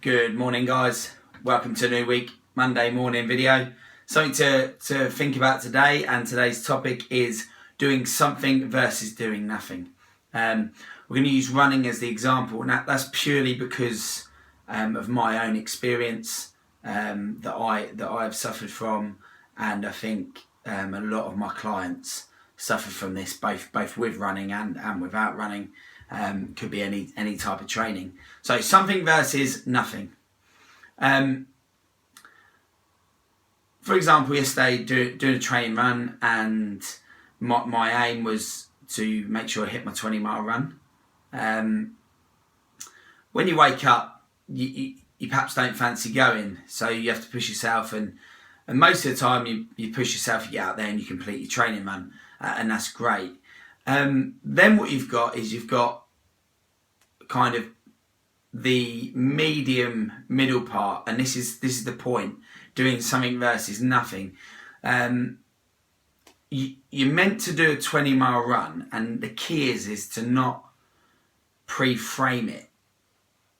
Good morning, guys. Welcome to a new week, Monday morning video. Something to think about today, and today's topic is doing something versus doing nothing. We're going to use running as the example, and that's purely because of my own experience that I've suffered from, and I think a lot of my clients suffer from this, both with running and without running. Could be any type of training. So something versus nothing. For example, yesterday doing a training run, and my aim was to make sure I hit my 20-mile run. When you wake up, you perhaps don't fancy going, so you have to push yourself, and most of the time you push yourself, you get out there and you complete your training run, and that's great. Then what you've got kind of the middle part, and this is the point: doing something versus nothing. You're meant to do a 20-mile run, and the key is to not pre-frame it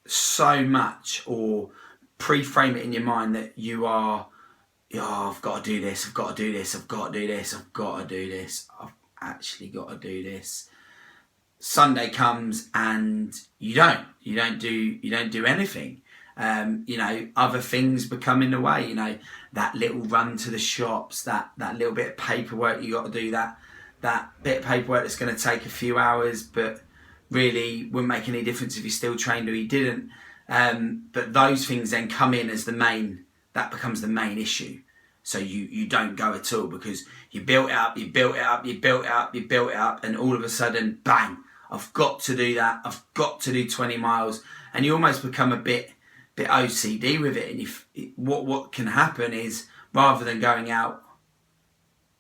so much, or pre-frame it in your mind that you are, I've got to do this, I've got to do this, I've got to do this, I've got to do this, I've actually got to do this. Sunday comes and you don't do anything. Other things become in the way. That little run to the shops, that little bit of paperwork you got to do, that bit of paperwork that's going to take a few hours, but really wouldn't make any difference if you still trained or you didn't. But those things then come in as that becomes the main issue. So you don't go at all because you built it up, and all of a sudden, bang, I've got to do that. I've got to do 20 miles. And you almost become a bit OCD with it. And what can happen is, rather than going out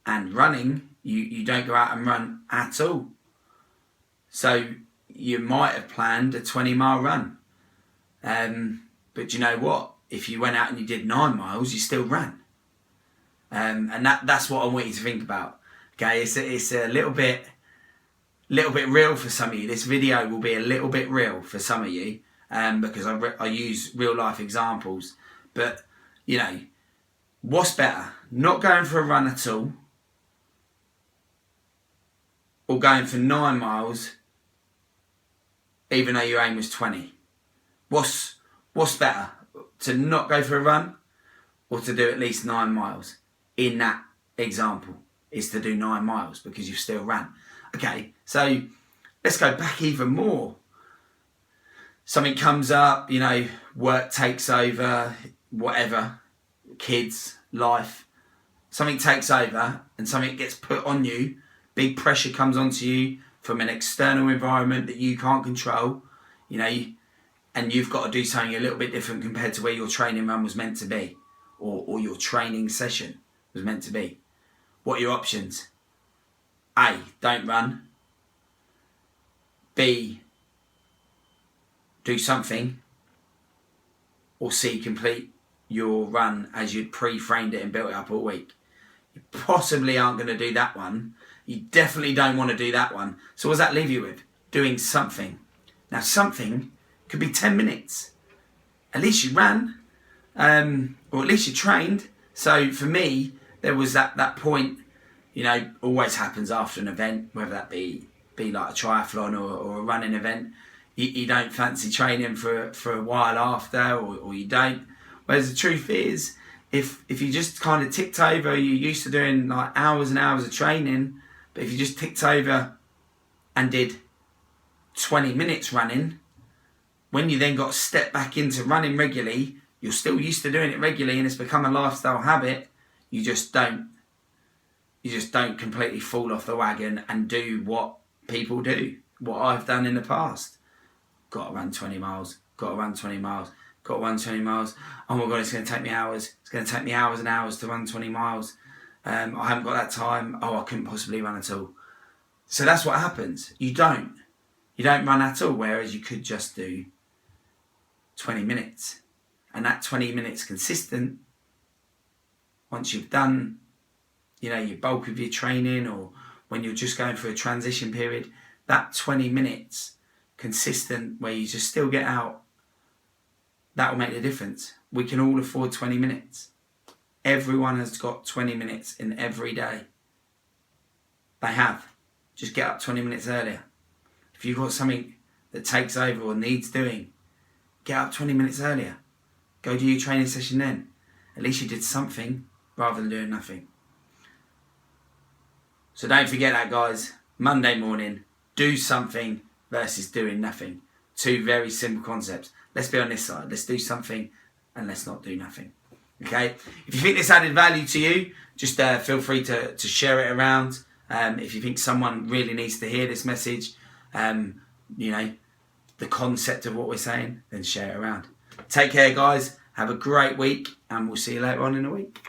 and running, you don't go out and run at all. So you might have planned a 20-mile run. But you know what? If you went out and you did 9 miles, you still ran. And that's what I want you to think about. Okay, it's a little bit real for some of you. This video will be a little bit real for some of you, because I use real life examples. But what's better, not going for a run at all, or going for 9 miles, even though your aim was 20? What's better, to not go for a run, or to do at least 9 miles? In that example, is to do 9 miles because you've still ran. Okay, so let's go back even more. Something comes up, work takes over, whatever, kids, life. Something takes over and something gets put on you. Big pressure comes onto you from an external environment that you can't control, and you've got to do something a little bit different compared to where your training run was meant to be, or your training session was meant to be. What are your options? A, don't run. B, do something. Or C, complete your run as you'd pre-framed it and built it up all week. You possibly aren't going to do that one. You definitely don't want to do that one. So what does that leave you with? Doing something. Now, something could be 10 minutes. At least you ran, or at least you trained. So for me, there was that point, always happens after an event, whether that be like a triathlon or a running event. You don't fancy training for a while after, or you don't. Whereas the truth is, if you just kind of ticked over, you're used to doing like hours and hours of training, but if you just ticked over and did 20 minutes running, when you then got to step back into running regularly, you're still used to doing it regularly and it's become a lifestyle habit. You just don't completely fall off the wagon and do what people do, what I've done in the past. Got to run 20 miles, got to run 20 miles, got to run 20 miles. Oh my God, it's going to take me hours. It's going to take me hours and hours to run 20 miles. I haven't got that time. Oh, I couldn't possibly run at all. So that's what happens. You don't run at all, whereas you could just do 20 minutes. And that 20 minutes consistent, once you've done, your bulk of your training, or when you're just going through a transition period, that 20 minutes consistent where you just still get out that will make the difference. We can all afford 20 minutes. Everyone has got 20 minutes in every day. They have. Just get up 20 minutes earlier. If you've got something that takes over or needs doing, get up 20 minutes earlier. Go do your training session then. At least you did something rather than doing nothing. So don't forget that, guys. Monday morning, do something versus doing nothing. Two very simple concepts. Let's be on this side. Let's do something and let's not do nothing. Okay? If you think this added value to you, just feel free to share it around. If you think someone really needs to hear this message, the concept of what we're saying, then share it around. Take care, guys. Have a great week, and we'll see you later on in the week.